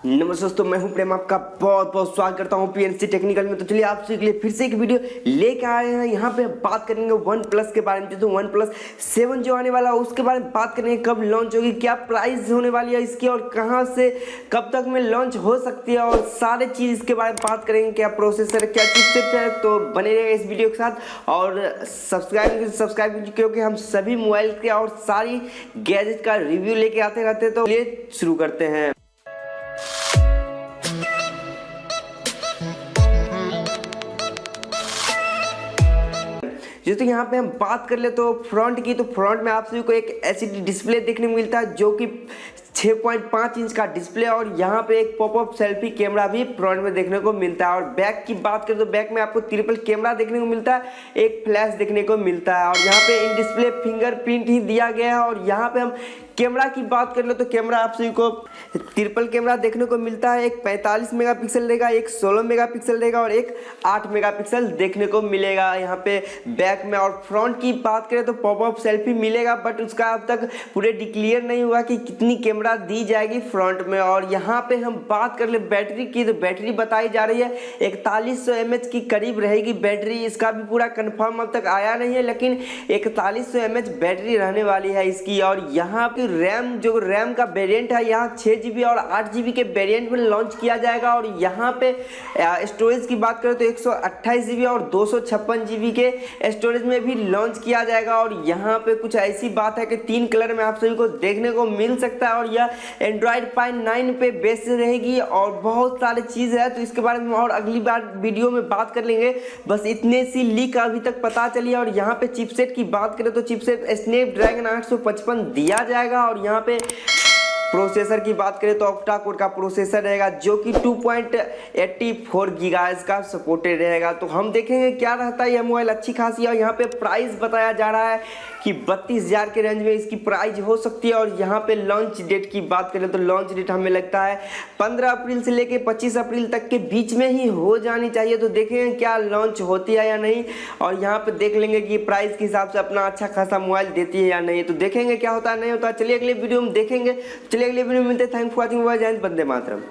नमस्ते दोस्तों, मैं हूं प्रेम, आपका बहुत बहुत स्वागत करता हूं पीएनसी टेक्निकल में। तो चलिए आपसे के लिए फिर से एक वीडियो लेके आए हैं। यहाँ पे बात करेंगे वन प्लस के बारे में। तो वन प्लस 7 जो आने वाला है उसके बारे में बात करेंगे। कब लॉन्च होगी, क्या प्राइस होने वाली है इसकी, और कहां से कब तक में लॉन्च हो सकती है, और सारे चीज़ इसके बारे में बात करेंगे। क्या प्रोसेसर, क्या चिपसेट है, तो बने रहेगा इस वीडियो के साथ। और सब्सक्राइब क्योंकि हम सभी मोबाइल के और सारी गैजेट का रिव्यू लेके आते रहते हैं। तो चलिए शुरू करते हैं। जैसे यहाँ पे हम बात कर ले तो फ्रंट की, तो फ्रंट में आप सभी को एक एलसीडी डिस्प्ले देखने को मिलता है जो कि 6.5 इंच का डिस्प्ले, और यहाँ पे एक पॉपअप सेल्फी कैमरा भी फ्रंट में देखने को मिलता है। और बैक की बात करें तो बैक में आपको ट्रिपल कैमरा देखने को मिलता है, एक फ्लैश देखने को मिलता है, और यहाँ पे इन डिस्प्ले फिंगरप्रिंट ही दिया गया है। और यहाँ पे हम कैमरा की बात कर ले तो कैमरा आप सभी को ट्रिपल कैमरा देखने को मिलता है। एक 45 मेगापिक्सल रहेगा, एक 16 मेगापिक्सल रहेगा, और एक 8 मेगापिक्सल देखने को मिलेगा यहाँ पे बैक में। और फ्रंट की बात करें तो पॉपअप सेल्फी मिलेगा, बट उसका अब तक पूरे डिक्लेयर नहीं हुआ कि कितनी कैमरा दी जाएगी फ्रंट में। और यहाँ पे हम बात कर ले बैटरी की, तो बैटरी बताई जा रही है 4100 mAh की करीब रहेगी बैटरी। इसका भी पूरा कंफर्म अब तक आया नहीं है, लेकिन 4100 mAh बैटरी रहने वाली है इसकी। और यहाँ पे रैम का वेरिएंट है, यहाँ 6GB और 8GB के वेरिएंट में लॉन्च किया जाएगा। और यहाँ पे स्टोरेज की बात करें तो 128GB और 256GB के स्टोरेज में भी लॉन्च किया जाएगा। और यहाँ पे कुछ ऐसी बात है कि 3 कलर में आप सभी को देखने को मिल सकता है, और यह एंड्रॉइड 9 पे बेस रहेगी, और बहुत सारी चीज़ है तो इसके बारे में और अगली बार वीडियो में बात कर लेंगे। बस इतने सी लीक अभी तक पता चली है। और यहाँ पे चिपसेट की बात करें तो चिपसेट स्नैपड्रैगन 855 दिया जाएगा। और यहाँ पे प्रोसेसर की बात करें तो ऑक्टा कोर का प्रोसेसर रहेगा जो कि 2.84 गीगाहर्ट्ज का सपोर्टेड रहेगा। तो हम देखेंगे क्या रहता है यह मोबाइल अच्छी खासी है। और यहाँ पे प्राइस बताया जा रहा है कि 32,000 के रेंज में इसकी प्राइस हो सकती है। और यहाँ पे लॉन्च डेट की बात करें तो लॉन्च डेट हमें लगता है 15 अप्रैल से लेके 25 अप्रैल तक के बीच में ही हो जानी चाहिए। तो देखेंगे क्या लॉन्च होती है या नहीं, और यहाँ पे देख लेंगे कि प्राइस के हिसाब से अपना अच्छा खासा मोबाइल देती है या नहीं। तो देखेंगे क्या होता है नहीं होता। चलिए अगले वीडियो में देखेंगे। चलिए अगले वीडियो में मिलते हैं। Thank for watching. जय हिंद, वंदे मातरम।